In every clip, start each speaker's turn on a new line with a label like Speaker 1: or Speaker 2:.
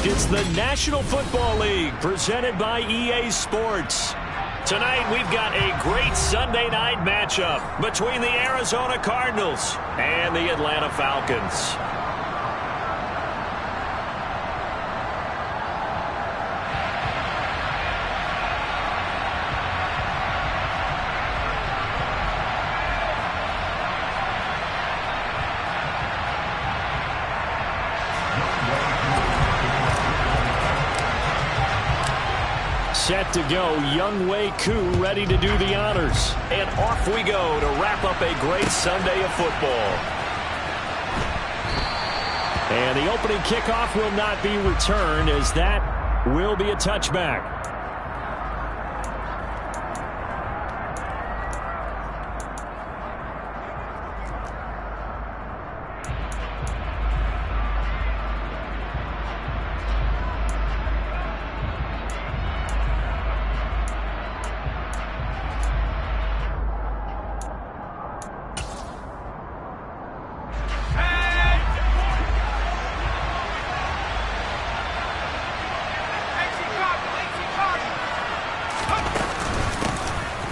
Speaker 1: It's the National Football League presented by EA Sports. Tonight we've got a great Sunday night matchup between the Arizona Cardinals and the Atlanta Falcons. Set to go, Younghoe Koo ready to do the honors. And off we go to wrap up a great Sunday of football. And the opening kickoff will not be returned, as that will be a touchback.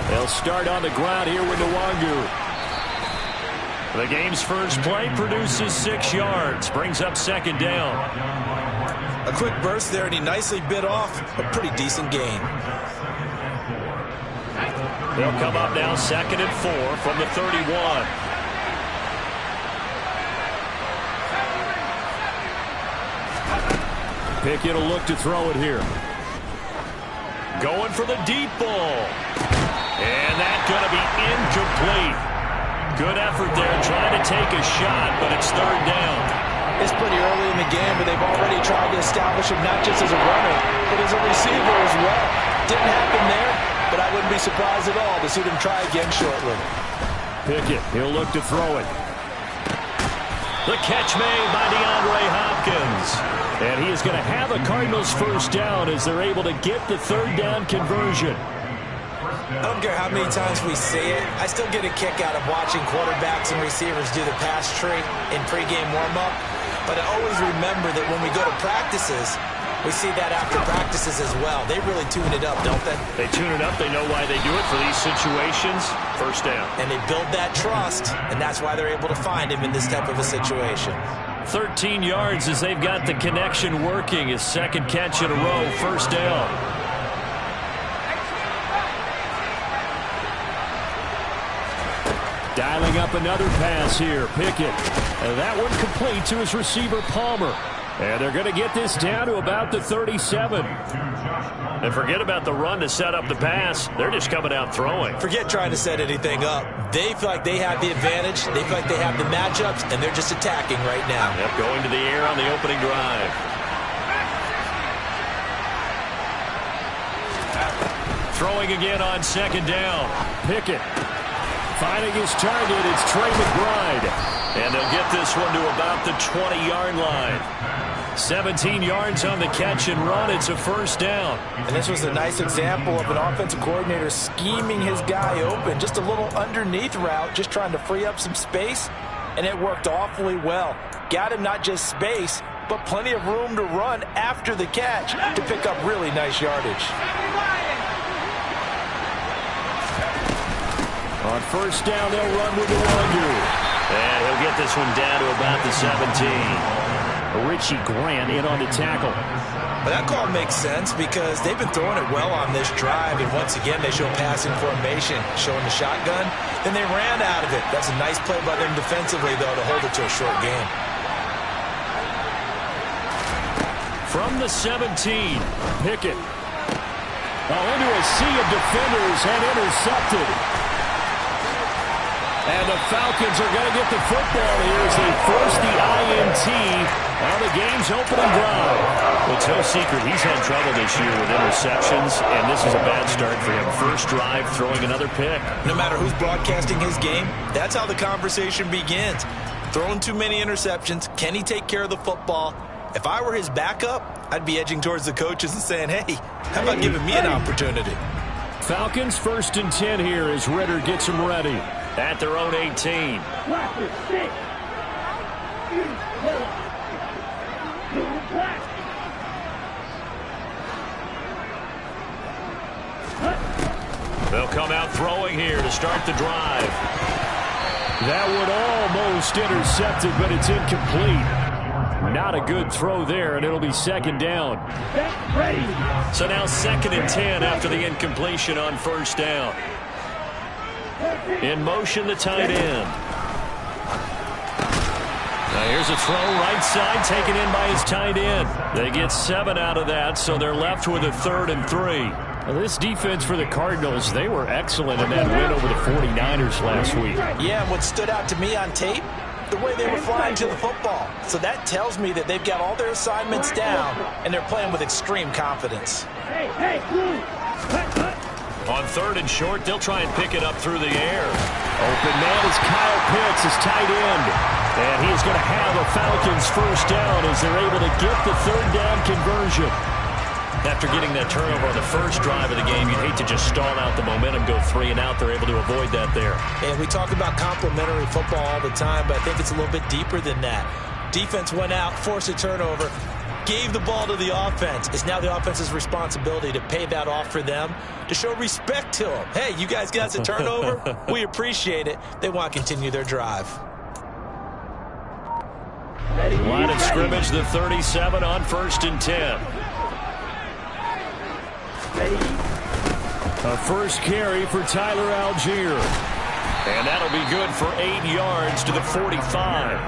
Speaker 1: They'll start on the ground here with Nwangu. The game's first play produces 6 yards, brings up second down.
Speaker 2: A quick burst there, and he nicely bit off a pretty decent gain.
Speaker 1: They'll come up now 2nd and 4 from the 31. Pickett will look to throw it here. Going for the deep ball. And that's going to be incomplete. Good effort there trying to take a shot, but it's 3rd down.
Speaker 2: It's pretty early in the game, but they've already tried to establish him not just as a runner, but as a receiver as well. Didn't happen there, but I wouldn't be surprised at all to see them try again shortly.
Speaker 1: Pickett, he'll look to throw it. The catch made by DeAndre Hopkins. And he is going to have a Cardinals first down as they're able to get the 3rd down conversion.
Speaker 2: I don't care how many times we say it, I still get a kick out of watching quarterbacks and receivers do the pass tree in pregame warm-up. But I always remember that when we go to practices, we see that after practices as well. They really tune it up, don't they?
Speaker 1: They tune it up. They know why they do it for these situations. First down.
Speaker 2: And they build that trust, and that's why they're able to find him in this type of a situation.
Speaker 1: 13 yards as they've got the connection working. His 2nd catch in a row, first down. Dialing up another pass here. Pickett. And that one complete to his receiver, Palmer. And they're going to get this down to about the 37. And forget about the run to set up the pass. They're just coming out throwing.
Speaker 2: Forget trying to set anything up. They feel like they have the advantage. They feel like they have the matchups, and they're just attacking right now.
Speaker 1: Yep, going to the air on the opening drive. Throwing again on 2nd down. Pickett. Finding his target, it's Trey McBride. And they'll get this one to about the 20-yard line. 17 yards on the catch and run. It's a first down.
Speaker 2: And this was a nice example of an offensive coordinator scheming his guy open. Just a little underneath route, just trying to free up some space. And it worked awfully well. Got him not just space, but plenty of room to run after the catch to pick up really nice yardage.
Speaker 1: On first down, they'll run with Nwangu. And he'll get this one down to about the 17. Richie Grant in on the tackle.
Speaker 2: But that call makes sense because they've been throwing it well on this drive. And once again, they show passing formation, showing the shotgun. Then they ran out of it. That's a nice play by them defensively, though, to hold it to a short game.
Speaker 1: From the 17, Pickett. Into a sea of defenders and intercepted. And the Falcons are going to get the football here as they force the INT on the game's opening drive. Well, it's no secret he's had trouble this year with interceptions, and this is a bad start for him. First drive, throwing another pick.
Speaker 2: No matter who's broadcasting his game, that's how the conversation begins. Throwing too many interceptions, can he take care of the football? If I were his backup, I'd be edging towards the coaches and saying, hey, how about giving me an opportunity?
Speaker 1: Falcons 1st and 10 here as Ritter gets them ready at their own 18. They'll come out throwing here to start the drive. That one almost intercepted, but it's incomplete. Not a good throw there, and it'll be second down. So now 2nd and 10 after the incompletion on first down. In motion, the tight end. Now here's a throw right side taken in by his tight end. They get 7 out of that, so they're left with a 3rd and 3. Now this defense for the Cardinals, they were excellent in that win over the 49ers last week.
Speaker 2: Yeah, and what stood out to me on tape, the way they were flying to the football. So that tells me that they've got all their assignments down, and they're playing with extreme confidence.
Speaker 1: On 3rd and short, they'll try and pick it up through the air. Open man is Kyle Pitts, his tight end. And he's going to have a Falcons first down as they're able to get the 3rd down conversion. After getting that turnover on the first drive of the game, you'd hate to just stall out the momentum, go 3 and out. They're able to avoid that there.
Speaker 2: And we talk about complementary football all the time, but I think it's a little bit deeper than that. Defense went out, forced a turnover, gave the ball to the offense. It's now the offense's responsibility to pay that off for them, to show respect to them. Hey, you guys got a turnover? We appreciate it. They want to continue their drive.
Speaker 1: Line of scrimmage, the 37 on 1st and 10. A first carry for Tyler Algier. And that'll be good for 8 yards to the 45.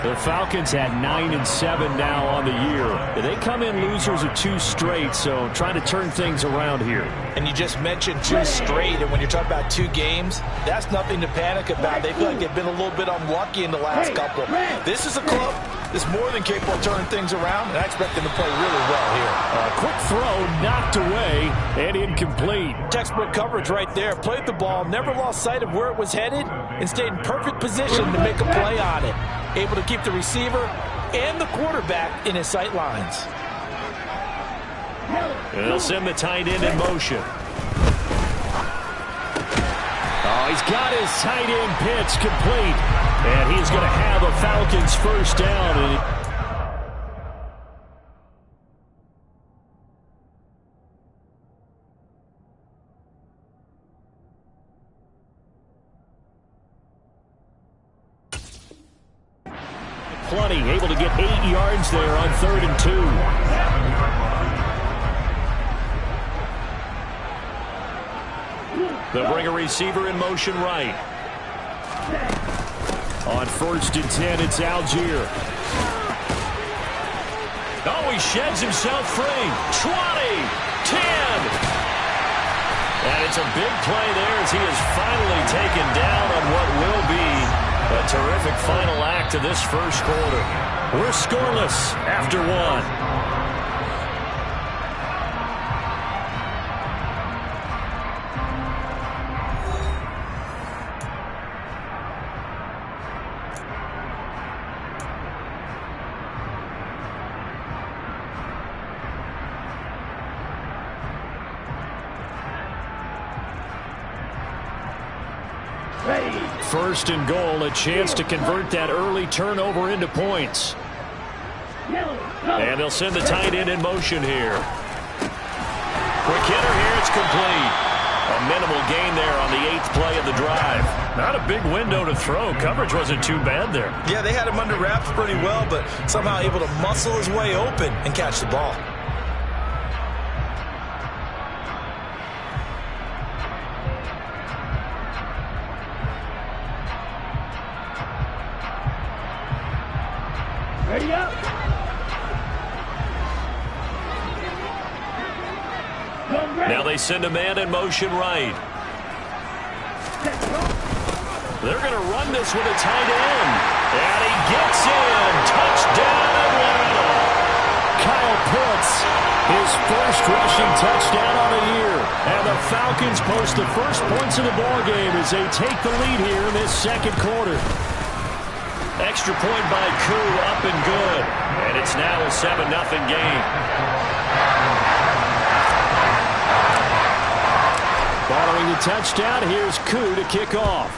Speaker 1: The Falcons had 9-7 now on the year. They come in losers of 2 straight, so trying to turn things around here. And you just mentioned 2 straight, and when you're talking about 2 games, that's nothing to panic about. They feel like they've been a little bit unlucky in the last couple. This is a club that's more than capable of turning things around, and I expect them to play really well here. A quick throw knocked away and incomplete. Textbook coverage right there. Played the ball, never lost sight of where it was headed, and stayed in perfect position to make a play on it. Able to keep the receiver and the quarterback in his sight lines. They'll send the tight end in motion. Oh, he's got his tight end pitch complete. And he's going to have a Falcons first down. Plenty, able to get 8 yards there on 3rd and 2. They'll bring a receiver in motion right. On 1st and 10, it's Algier. Oh, he sheds himself free. 20, 10. And it's a big play there as he is finally taken down on what will be a terrific final act of this first quarter. We're scoreless after 1. First and goal, a chance to convert that early turnover into points. And they'll send the tight end in motion here. Quick hitter here, it's complete. A minimal gain there on the 8th play of the drive. Not a big window to throw. Coverage wasn't too bad there.
Speaker 2: Yeah, they had him under wraps pretty well, but somehow able to muscle his way open and catch the ball.
Speaker 3: Ready up.
Speaker 1: Now they send a man in motion right. They're going to run this with a tight end. And he gets in. Touchdown, Atlanta. Kyle Pitts, his first rushing touchdown on the year. And the Falcons post the first points of the ballgame as they take the lead here in this second quarter. Extra point by Koo, up and good. And it's now a 7-0 game. Following the touchdown, here's Koo to kick off.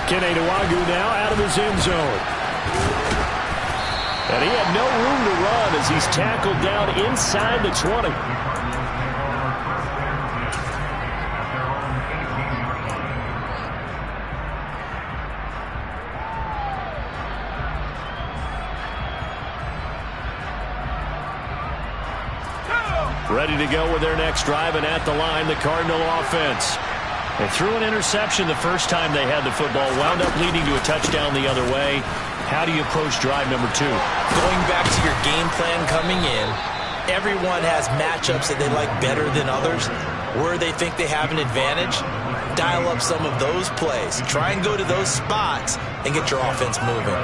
Speaker 1: Kene Nwangwu now out of his end zone. And he had no room to run as he's tackled down inside the 20. Ready to go with their next drive, and at the line, the Cardinal offense. They threw an interception the first time they had the football, wound up leading to a touchdown the other way. How do you approach drive number 2?
Speaker 2: Going back to your game plan coming in, everyone has matchups that they like better than others. Where they think they have an advantage, dial up some of those plays. Try and go to those spots and get your offense moving.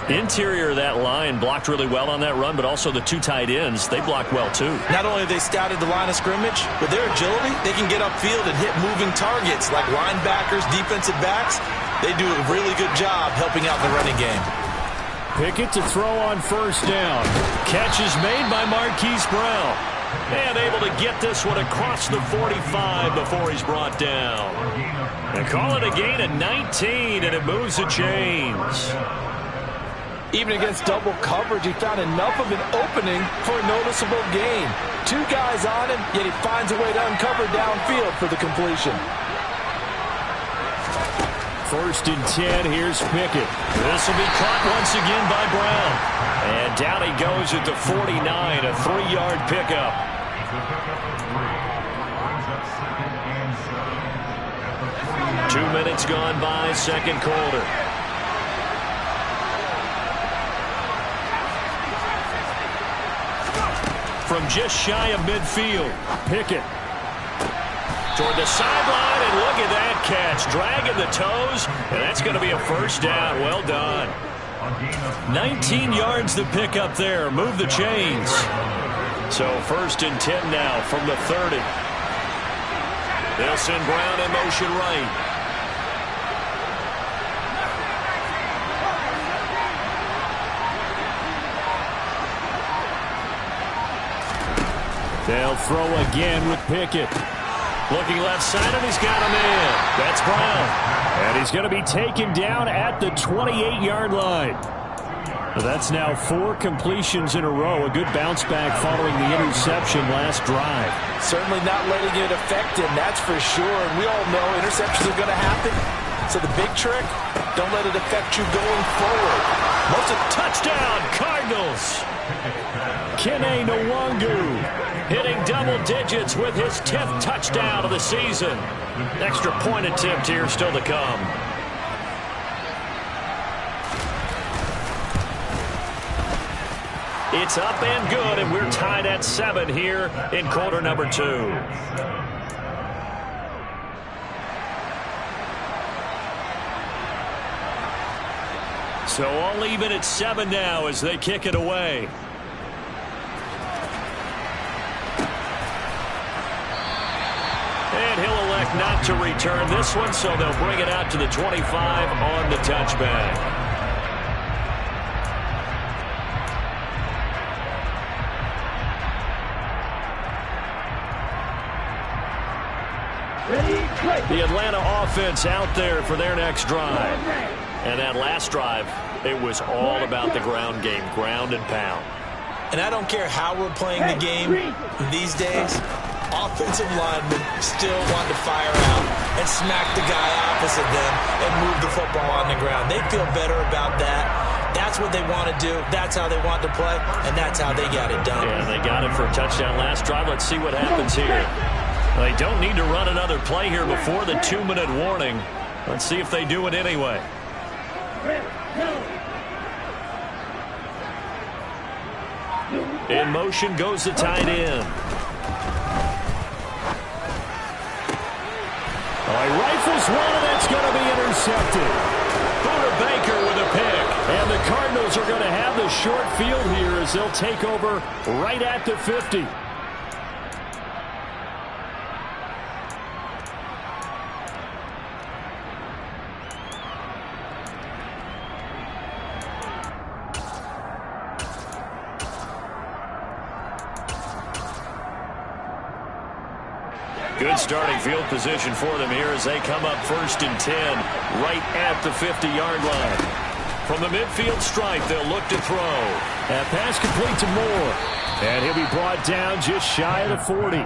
Speaker 1: Interior of that line blocked really well on that run, but also the 2 tight ends, they blocked well too.
Speaker 2: Not only have they scouted the line of scrimmage, with their agility, they can get upfield and hit moving targets like linebackers, defensive backs. They do a really good job helping out the running game.
Speaker 1: Pickett to throw on first down. Catch is made by Marquise Brown. And able to get this one across the 45 before he's brought down. They call it a gain of 19, and it moves the chains.
Speaker 2: Even against double coverage, he found enough of an opening for a noticeable gain. 2 guys on him, yet he finds a way to uncover downfield for the completion.
Speaker 1: First and 10, here's Pickett. This will be caught once again by Brown. And down he goes at the 49, a 3-yard pickup. Two minutes gone by, second quarter. From just shy of midfield, Pickett toward the sideline, and look at that catch. Dragging the toes, and that's going to be a first down. Well done. 19 yards to pick up there. Move the chains. So first and 10 now from the 30. They'll send Brown in motion right. They'll throw again with Pickett. Looking left side, and he's got him in. That's Brown. And he's going to be taken down at the 28-yard line. That's now 4 completions in a row. A good bounce back following the interception last drive.
Speaker 2: Certainly not letting it affect him, that's for sure. And we all know interceptions are going to happen. So the big trick, don't let it affect you going forward.
Speaker 1: Most a touchdown, Cardinals. Kene Nwangu hitting double digits with his 10th touchdown of the season. Extra point attempt here still to come. It's up and good, and we're tied at 7 here in quarter number 2. So all even at 7 now as they kick it away. And he'll elect not to return this one, so they'll bring it out to the 25 on the touchback. The Atlanta offense out there for their next drive. And that last drive, it was all about the ground game, ground and pound.
Speaker 2: And I don't care how we're playing the game these days, offensive linemen still want to fire out and smack the guy opposite them and move the football on the ground. They feel better about that. That's what they want to do. That's how they want to play, and that's how they got it done.
Speaker 1: Yeah, they got it for a touchdown last drive. Let's see what happens here. They don't need to run another play here before the 2-minute warning. Let's see if they do it anyway. In motion goes the tight end. He rifles one, and that's going to be intercepted. Buda Baker with a pick. And the Cardinals are going to have the short field here as they'll take over right at the 50. Good starting field position for them here as they come up first and 10 right at the 50-yard line. From the midfield stripe, they'll look to throw.
Speaker 3: That pass complete to Moore. And he'll be brought down just shy of the 40.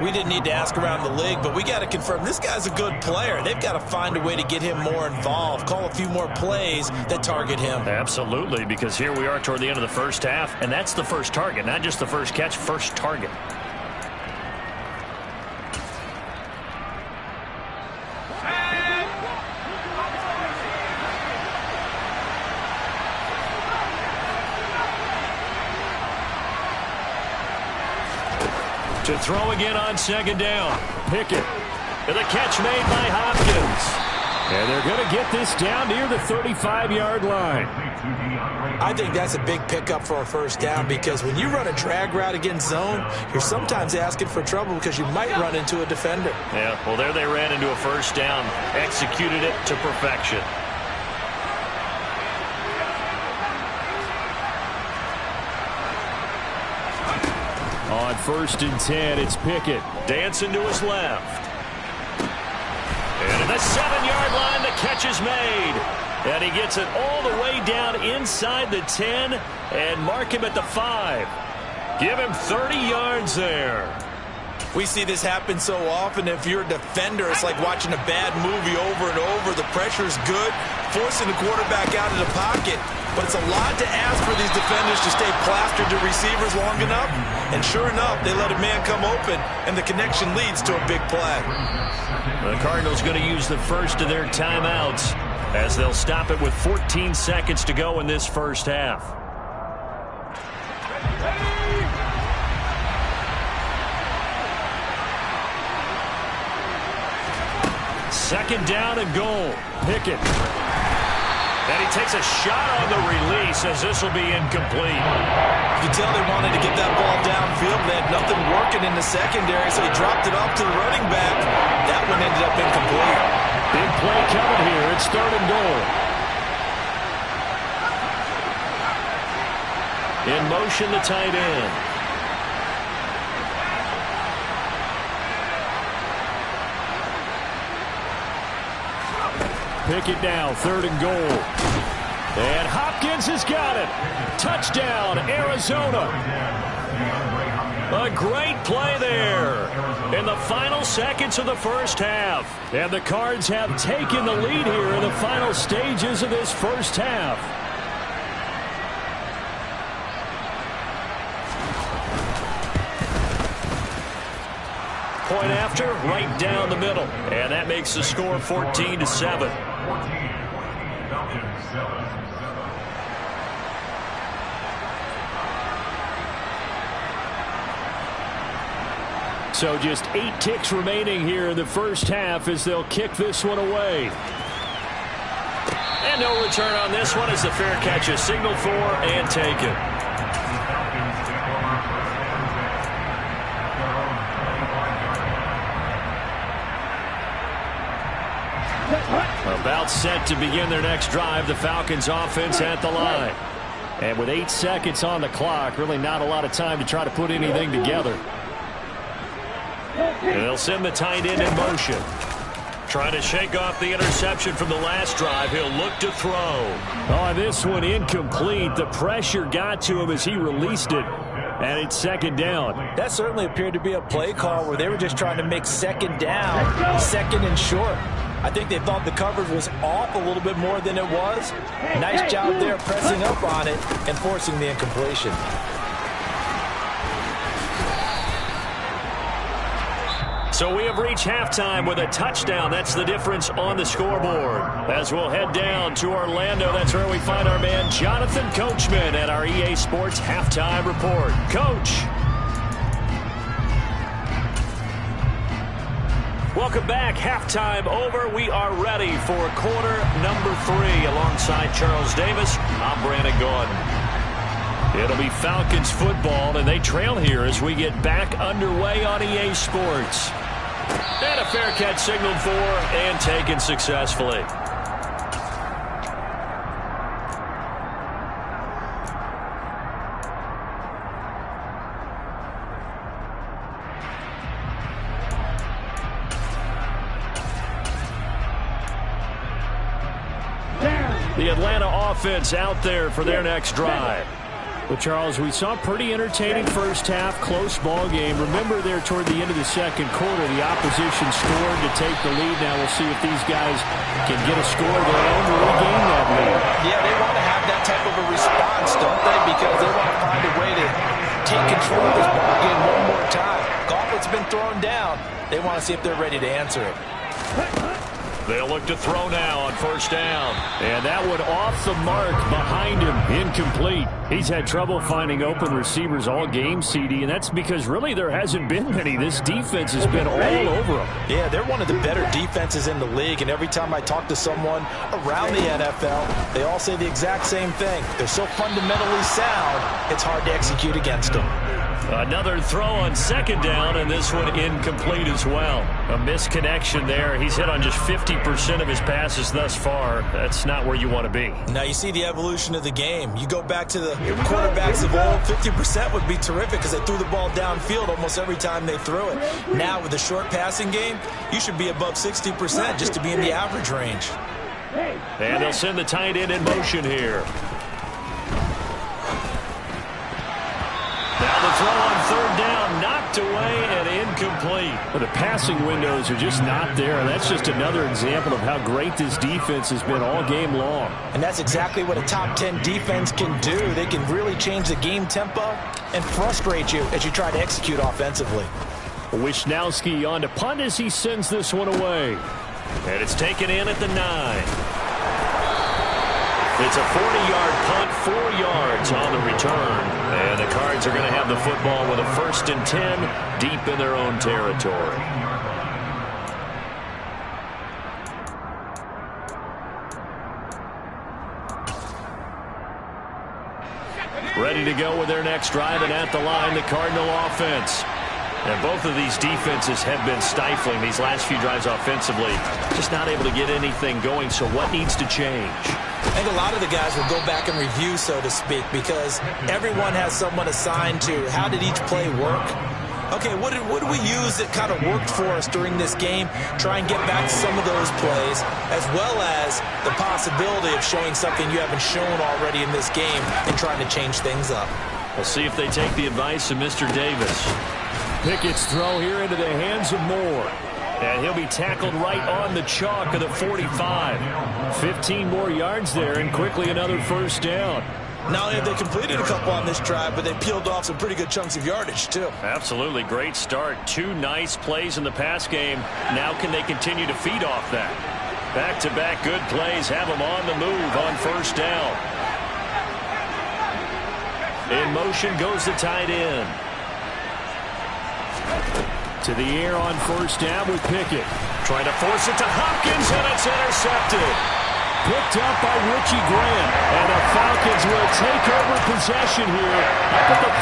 Speaker 2: We didn't need to ask around the league, but we got to confirm this guy's a good player. They've got to find a way to get him more involved, call a few more plays that target him.
Speaker 1: Absolutely, because here we are toward the end of the first half, and that's the first target, not just the first catch, first target. To throw again on second down. Pickett. And the catch made by Hopkins.
Speaker 3: And they're going to get this down near the 35-yard line.
Speaker 2: I think that's a big pickup for a first down because when you run a drag route against zone, you're sometimes asking for trouble because you might run into a defender.
Speaker 1: Yeah, well, there they ran into a first down. Executed it to perfection.
Speaker 3: On 1st and 10, it's Pickett.
Speaker 1: Dancing to his left. And at the 7-yard line, the catch is made. And he gets it all the way down inside the 10 and mark him at the 5. Give him 30 yards there.
Speaker 2: We see this happen so often. If you're a defender, it's like watching a bad movie over and over. The pressure's good, forcing the quarterback out of the pocket. But it's a lot to ask for these defenders to stay plastered to receivers long enough. And sure enough, they let a man come open, and the connection leads to a big play.
Speaker 1: The Cardinals going to use the first of their timeouts as they'll stop it with 14 seconds to go in this first half. Second down and goal. Pickett. And he takes a shot on the release as this will be incomplete.
Speaker 2: You can tell they wanted to get that ball downfield. They had nothing working in the secondary, so he dropped it off to the running back. That one ended up incomplete.
Speaker 3: Big play coming here. It's 3rd and goal.
Speaker 1: In motion, the tight end.
Speaker 3: Pickett now, 3rd and goal. And Hopkins has got it. Touchdown, Arizona.
Speaker 1: A great play there in the final seconds of the first half.
Speaker 3: And the Cards have taken the lead here in the final stages of this first half.
Speaker 1: Point after, right down the middle. And that makes the score 14-7.
Speaker 3: So just 8 ticks remaining here in the first half as they'll kick this one away.
Speaker 1: And no return on this one as the fair catch is signaled for and taken. About set to begin their next drive, the Falcons offense at the line.
Speaker 3: And with 8 seconds on the clock, really not a lot of time to try to put anything together.
Speaker 1: And they'll send the tight end in motion. Trying to shake off the interception from the last drive. He'll look to throw.
Speaker 3: Oh, this one incomplete. The pressure got to him as he released it. And it's 2nd down.
Speaker 2: That certainly appeared to be a play call where they were just trying to make 2nd down, 2nd and short. I think they thought the coverage was off a little bit more than it was. Nice job there pressing up on it and forcing the incompletion.
Speaker 1: So we have reached halftime with a touchdown. That's the difference on the scoreboard. As we'll head down to Orlando, that's where we find our man Jonathan Coachman at our EA Sports Halftime Report. Coach. Welcome back. Halftime over. We are ready for quarter number 3. Alongside Charles Davis, I'm Brandon Gordon. It'll be Falcons football, and they trail here as we get back underway on EA Sports. And a fair catch signaled for and taken successfully. The Atlanta offense out there for their next drive.
Speaker 3: Well, Charles, we saw a pretty entertaining first half, close ball game. Remember there toward the end of the second quarter, the opposition scored to take the lead. Now we'll see if these guys can get a score of their own to regain that lead.
Speaker 2: Yeah, they want to have that type of a response, don't they? Because they want to find a way to take control of this ball game one more time. Gauntlet's been thrown down. They want to see if they're ready to answer it.
Speaker 1: They'll look to throw now on first down.
Speaker 3: And that one off the mark behind him, incomplete. He's had trouble finding open receivers all game, CD, and that's because really there hasn't been many. This defense has been all over them.
Speaker 2: Yeah, they're one of the better defenses in the league, and every time I talk to someone around the NFL, they all say the exact same thing. They're so fundamentally sound, it's hard to execute against them.
Speaker 1: Another throw on second down, and this one incomplete as well. A misconnection there. He's hit on just 50% of his passes thus far. That's not where you want to be.
Speaker 2: Now you see the evolution of the game. You go back to the quarterbacks of old, 50% would be terrific because they threw the ball downfield almost every time they threw it. Now with the short passing game, you should be above 60% just to be in the average range.
Speaker 1: And they'll send the tight end in motion here. Now the throw on third down, knocked away and incomplete.
Speaker 3: But the passing windows are just not there. That's just another example of how great this defense has been all game long.
Speaker 2: And that's exactly what a top 10 defense can do. They can really change the game tempo and frustrate you as you try to execute offensively.
Speaker 3: Wisnowski on to punt as he sends this one away.
Speaker 1: And it's taken in at the 9. It's a 40-yard punt, 4 yards on the return. And the Cards are going to have the football with a 1st and 10 deep in their own territory. Ready to go with their next drive, and at the line, the Cardinal offense. And both of these defenses have been stifling these last few drives offensively. Just not able to get anything going, so what needs to change?
Speaker 2: I think a lot of the guys will go back and review, so to speak, because everyone has someone assigned to how did each play work. Okay, what do we use that kind of worked for us during this game? Try and get back to some of those plays, as well as the possibility of showing something you haven't shown already in this game and trying to change things up.
Speaker 1: We'll see if they take the advice of Mr. Davis.
Speaker 3: Pickett's throw here into the hands of Moore.
Speaker 1: And he'll be tackled right on the chalk of the 45.
Speaker 3: 15 more yards there, and quickly another first down.
Speaker 2: Not only have they completed a couple on this drive, but they peeled off some pretty good chunks of yardage, too.
Speaker 1: Absolutely. Great start. 2 nice plays in the pass game. Now can they continue to feed off that? Back-to-back good plays have them on the move on first down. In motion goes the tight end.
Speaker 3: To the air on first down with Pickett.
Speaker 1: Trying to force it to Hopkins, and it's intercepted.
Speaker 3: Picked up by Richie Grant. And the Falcons will take over possession here up at the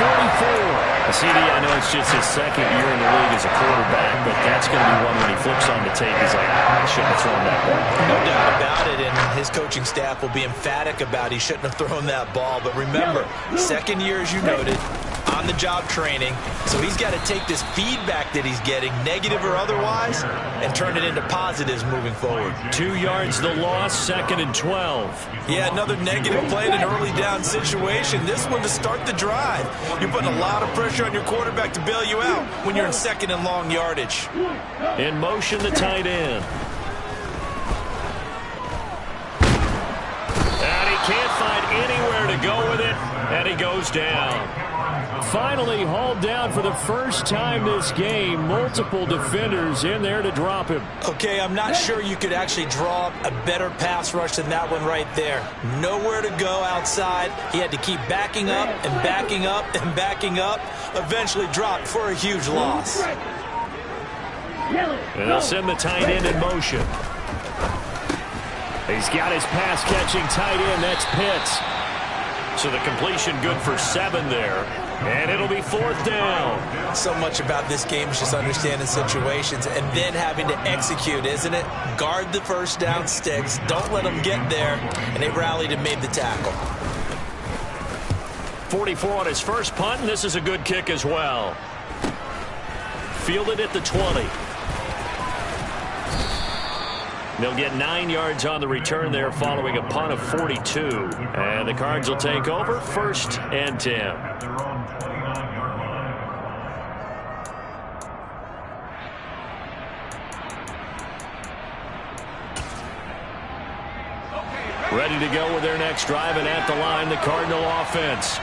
Speaker 3: 44.
Speaker 1: CD, I know it's just his second year in the league as a quarterback, but that's going to be one when he flips on the tape. He's like, I shouldn't have thrown that ball.
Speaker 2: No doubt about it, and his coaching staff will be emphatic about he shouldn't have thrown that ball. But remember, second year, as you noted, on-the-job training, so he's got to take this feedback that he's getting, negative or otherwise, and turn it into positives moving forward.
Speaker 1: 2 yards the loss, 2nd and 12.
Speaker 2: Yeah, another negative play in an early down situation. This one to start the drive. You're putting a lot of pressure on your quarterback to bail you out when you're in 2nd and long yardage.
Speaker 1: In motion, the tight end. And he can't find anywhere to go with it, and he goes down.
Speaker 3: Finally hauled down for the first time this game. Multiple defenders in there to drop him.
Speaker 2: Okay, I'm not sure you could actually draw up a better pass rush than that one right there. Nowhere to go outside. He had to keep backing up and backing up and backing up. Eventually dropped for a huge loss.
Speaker 1: And they'll send the tight end in motion.
Speaker 3: He's got his pass-catching tight end. That's Pitts.
Speaker 1: So the completion good for 7 there. And it'll be 4th down.
Speaker 2: So much about this game is just understanding situations and then having to execute, isn't it? Guard the first down sticks. Don't let them get there. And they rallied and made the tackle.
Speaker 1: 44 on his first punt, and this is a good kick as well. Fielded at the 20. They'll get 9 yards on the return there following a punt of 42. And the Cards will take over 1st and 10. Ready to go with their next drive, and at the line, the Cardinal offense.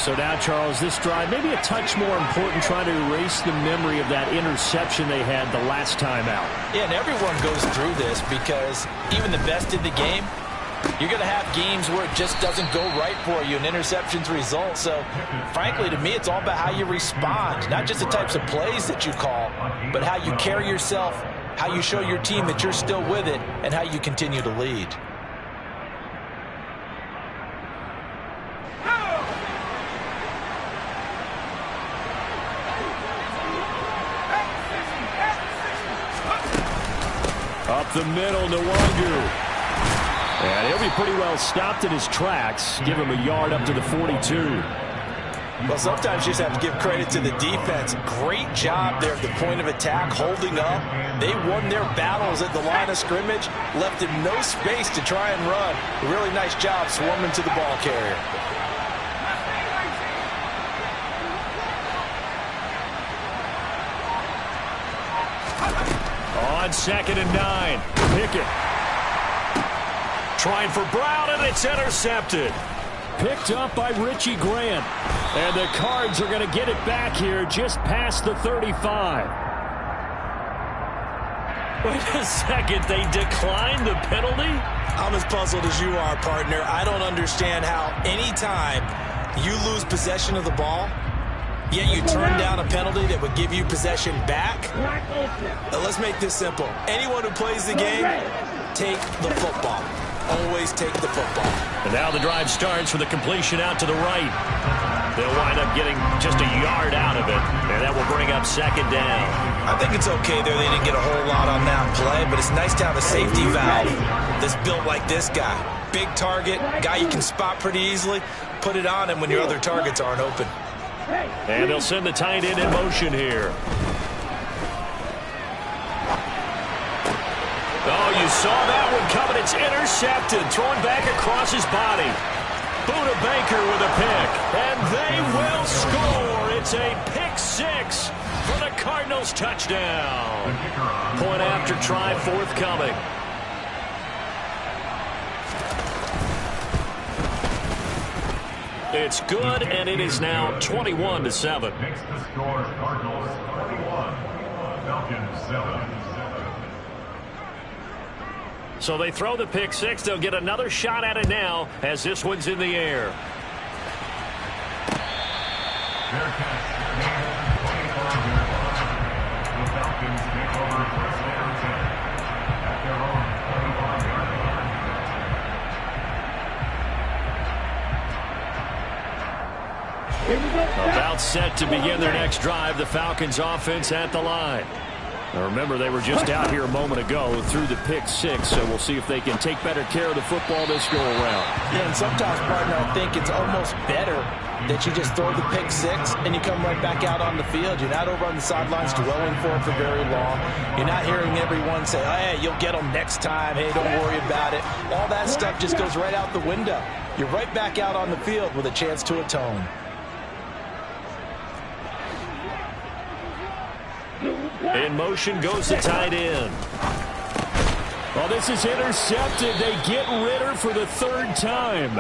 Speaker 3: So now, Charles, this drive maybe a touch more important, trying to erase the memory of that interception they had the last time out.
Speaker 2: Yeah, and everyone goes through this because even the best in the game, you're going to have games where it just doesn't go right for you, and interceptions result. So, frankly, to me, it's all about how you respond, not just the types of plays that you call, but how you carry yourself, how you show your team that you're still with it, and how you continue to lead.
Speaker 3: Up the middle, Nwangu. And he'll be pretty well stopped in his tracks. Give him a yard up to the 42.
Speaker 2: Well, sometimes you just have to give credit to the defense. Great job there at the point of attack, holding up. They won their battles at the line of scrimmage, left him no space to try and run. A really nice job swarming to the ball carrier.
Speaker 3: On 2nd and 9, Pickett.
Speaker 1: Trying for Brown, and it's intercepted.
Speaker 3: Picked up by Richie Grant. And the Cards are going to get it back here just past the 35.
Speaker 1: Wait a second, they declined the penalty?
Speaker 2: I'm as puzzled as you are, partner. I don't understand how any time you lose possession of the ball, yet you turn down a penalty that would give you possession back. Let's make this simple. Anyone who plays the game, take the football. Always take the football.
Speaker 1: And now the drive starts with a completion out to the right. They'll wind up getting just a yard out of it, and that will bring up 2nd down.
Speaker 2: I think it's okay there. They didn't get a whole lot on that play, but it's nice to have a safety valve that's built like this guy. Big target, guy you can spot pretty easily. Put it on him when your other targets aren't open.
Speaker 1: And they'll send the tight end in motion here. Oh, you saw that one coming. It's intercepted. Thrown back across his body. Buda Baker with a pick. And they will score. It's a pick 6 for the Cardinals touchdown. Point after try forthcoming. It's good, and it is now 21-7.
Speaker 4: Makes the score Cardinals 21, Falcons 7.
Speaker 1: So they throw the pick 6. They'll get another shot at it now as this one's in the air.
Speaker 4: Bearcats gain 24 yards. The Falcons take over 1st and 10 at their own 25-yard line.
Speaker 1: About set to begin their next drive. The Falcons offense at the line. Now remember, they were just out here a moment ago through the pick 6, so we'll see if they can take better care of the football this go around.
Speaker 2: Yeah, and sometimes, partner, I think it's almost better that you just throw the pick 6 and you come right back out on the field. You're not over on the sidelines dwelling for it for very long. You're not hearing everyone say, oh, hey, you'll get them next time. Hey, don't worry about it. All that stuff just goes right out the window. You're right back out on the field with a chance to atone.
Speaker 1: In motion goes the tight end.
Speaker 3: Well, this is intercepted. They get Ritter for the 3rd time.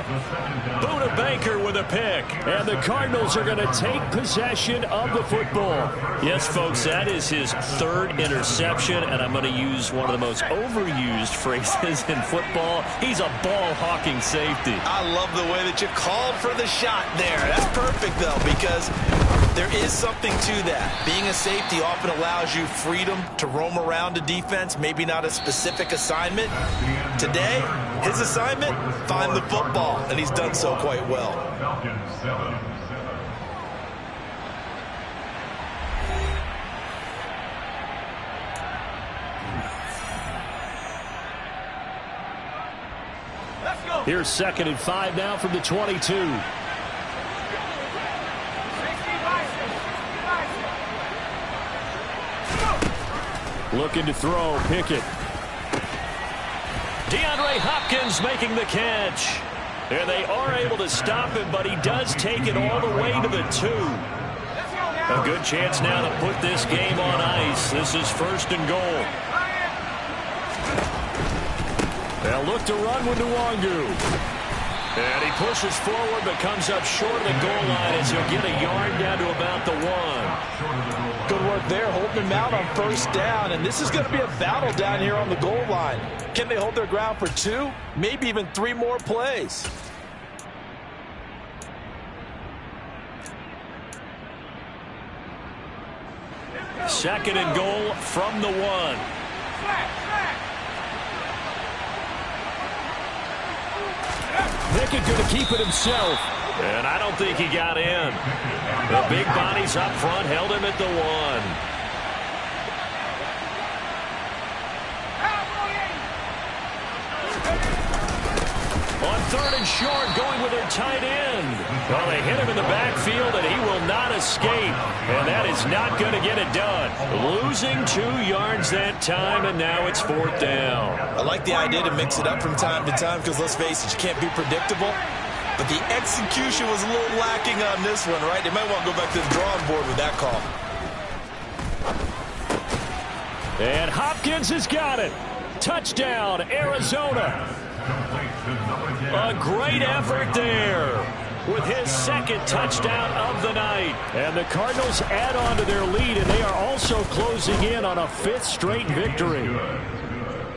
Speaker 1: Buda Baker with a pick.
Speaker 3: And the Cardinals are going to take possession of the football.
Speaker 1: Yes, folks, that is his 3rd interception, and I'm going to use one of the most overused phrases in football. He's a ball-hawking safety.
Speaker 2: I love the way that you called for the shot there. That's perfect, though, because there is something to that. Being a safety often allows you freedom to roam around a defense, maybe not a specific assignment. Today, his assignment, find the football, and he's done so quite well.
Speaker 4: Falcons 7.
Speaker 3: Here's 2nd and 5 now from the 22. Looking to throw, Pickett.
Speaker 1: DeAndre Hopkins making the catch. And they are able to stop him, but he does take it all the way to the 2. A good chance now to put this game on ice. This is 1st and goal. They'll look to run with Nwangu. And he pushes forward but comes up short of the goal line as he'll get a yard down to about the 1.
Speaker 2: Good work there, holding him out on 1st down. And this is going to be a battle down here on the goal line. Can they hold their ground for 2? Maybe even 3 more plays.
Speaker 1: Second and goal from the 1.
Speaker 3: Pickett going to keep it himself.
Speaker 1: And I don't think he got in. The big bodies up front held him at the 1. On 3rd and short, going with their tight end. Well, they hit him in the backfield, and he will not escape. And that is not going to get it done. Losing 2 yards that time, and now it's 4th down.
Speaker 2: I like the idea to mix it up from time to time because, let's face it, you can't be predictable. But the execution was a little lacking on this one, right? They might want to go back to the drawing board with that call.
Speaker 3: And Hopkins has got it. Touchdown, Arizona.
Speaker 1: A great effort there with his 2nd touchdown of the night.
Speaker 3: And the Cardinals add on to their lead, and they are also closing in on a 5th straight victory.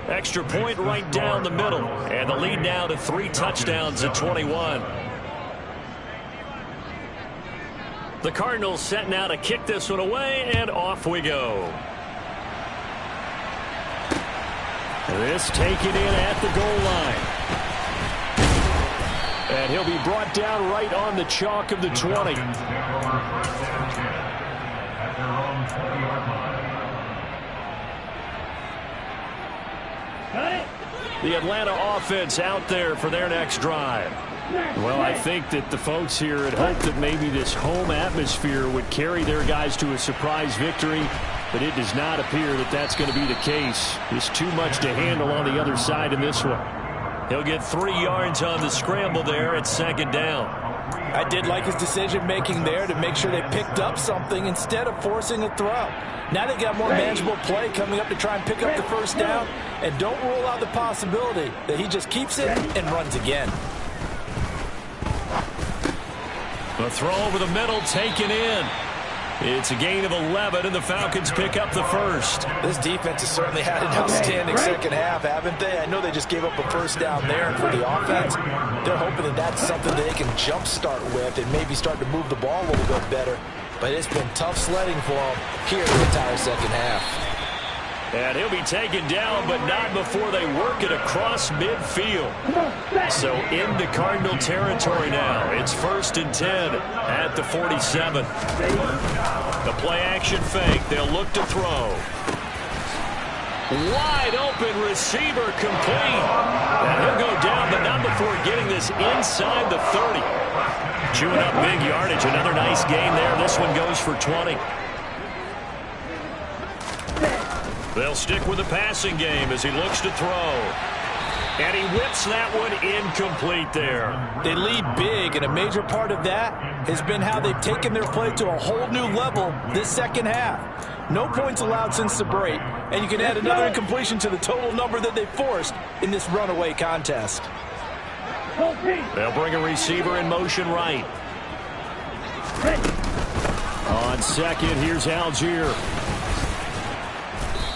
Speaker 1: Extra point right down the middle. And the lead now to 3 touchdowns at 21. The Cardinals set now to kick this one away, and off we go.
Speaker 3: This taken in at the goal line. And he'll be brought down right on the chalk of the 20.
Speaker 1: The Atlanta offense out there for their next drive.
Speaker 3: Well, I think that the folks here had hoped that maybe this home atmosphere would carry their guys to a surprise victory, but it does not appear that that's going to be the case. There's too much to handle on the other side in this one.
Speaker 1: He'll get 3 yards on the scramble there at 2nd down.
Speaker 2: I did like his decision-making there to make sure they picked up something instead of forcing a throw. Now they got more manageable play coming up to try and pick up the 1st down, and don't rule out the possibility that he just keeps it and runs again.
Speaker 1: The throw over the middle taken in. It's a gain of 11, and the Falcons pick up the 1st.
Speaker 2: This defense has certainly had an outstanding 2nd half, haven't they? I know they just gave up a 1st down there, and for the offense, they're hoping that that's something that they can jumpstart with and maybe start to move the ball a little bit better. But it's been tough sledding for them here the entire 2nd half.
Speaker 1: And he'll be taken down, but not before they work it across midfield. So into Cardinal territory now. It's 1st and 10 at the 47. The play-action fake. They'll look to throw. Wide open receiver complete. And he'll go down, but not before getting this inside the 30. Chewing up big yardage. Another nice gain there. This one goes for 20. They'll stick with the passing game as he looks to throw. And he whips that one incomplete there.
Speaker 2: They lead big, and a major part of that has been how they've taken their play to a whole new level this 2nd half. No points allowed since the break, and you can add another incompletion to the total number that they forced in this runaway contest.
Speaker 1: They'll bring a receiver in motion right.
Speaker 3: On 2nd, here's Algier.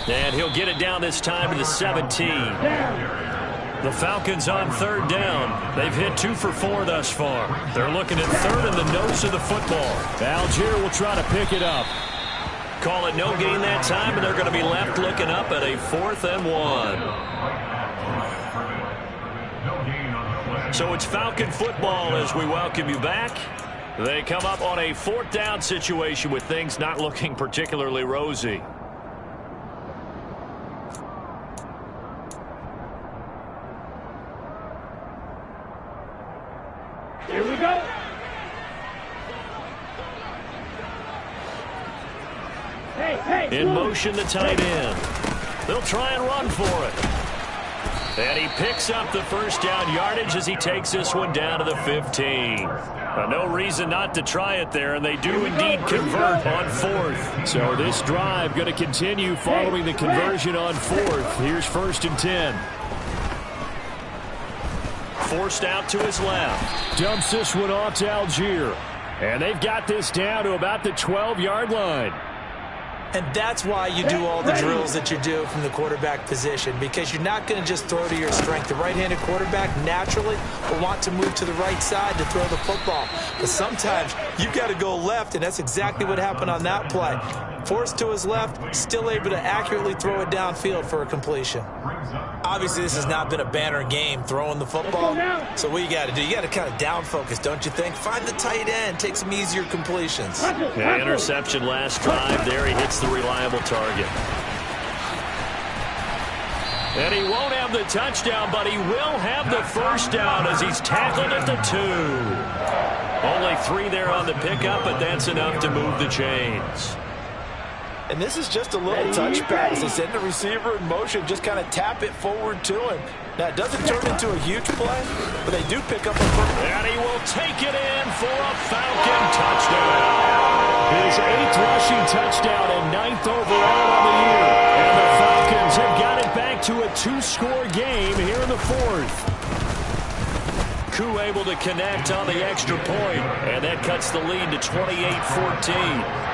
Speaker 1: And he'll get it down this time to the 17. The Falcons on 3rd down. They've hit 2 for 4 thus far. They're looking at 3rd in the nose of the football.
Speaker 3: Algier will try to pick it up.
Speaker 1: Call it no gain that time, and they're going to be left looking up at a 4th and 1. So it's Falcon football as we welcome you back. They come up on a 4th down situation with things not looking particularly rosy.
Speaker 5: Here we go.
Speaker 1: In motion, the tight end. They'll try and run for it. And he picks up the first down yardage as he takes this one down to the 15. No reason not to try it there, and they do indeed convert on fourth.
Speaker 3: So this drive going to continue following the conversion on fourth. Here's 1st and 10.
Speaker 1: Forced out to his left.
Speaker 3: Dumps this one off to Algier. And they've got this down to about the 12-yard line.
Speaker 2: And that's why you do all the drills that you do from the quarterback position, because you're not going to just throw to your strength. The right-handed quarterback naturally will want to move to the right side to throw the football. But sometimes you've got to go left, and that's exactly what happened on that play. Forced to his left, still able to accurately throw it downfield for a completion. Obviously, this has not been a banner game throwing the football. So what you got to do, you got to kind of down focus, don't you think? Find the tight end, take some easier completions.
Speaker 1: Yeah, interception last drive. There he hits the reliable target. And he won't have the touchdown, but he will have the first down as he's tackled at the 2. Only 3 there on the pickup, but that's enough to move the chains.
Speaker 2: And this is just a little touch pass. They send the receiver in motion, just kind of tap it forward to him. Now, it doesn't turn into a huge play, but they do pick up a first.
Speaker 1: And he will take it in for a Falcon touchdown.
Speaker 3: His 8th rushing touchdown and 9th overall on the year. And the Falcons have got it back to a 2-score game here in the 4th.
Speaker 1: Koo able to connect on the extra point, and that cuts the lead to 28-14.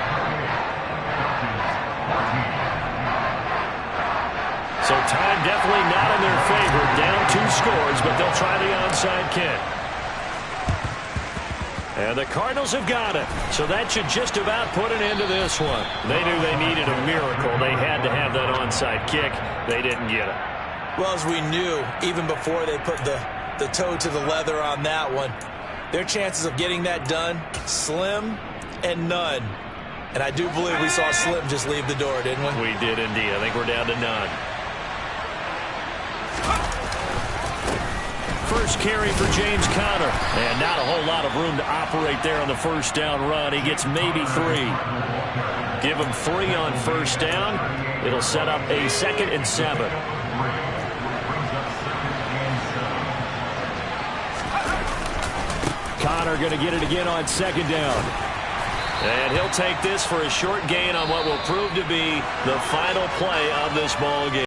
Speaker 1: So time definitely not in their favor. Down 2 scores, but they'll try the onside kick. And the Cardinals have got it. So that should just about put an end to this one. They knew they needed a miracle. They had to have that onside kick. They didn't get it.
Speaker 2: Well, as we knew, even before they put the toe to the leather on that one, their chances of getting that done, slim and none. And I do believe we saw Slim just leave the door, didn't we?
Speaker 1: We did indeed. I think we're down to none. First carry for James Conner. And not a whole lot of room to operate there on the first down run. He gets maybe 3. Give him 3 on first down. It'll set up a 2nd and 7.
Speaker 3: Conner going to get it again on 2nd down.
Speaker 1: And he'll take this for a short gain on what will prove to be the final play of this ball game.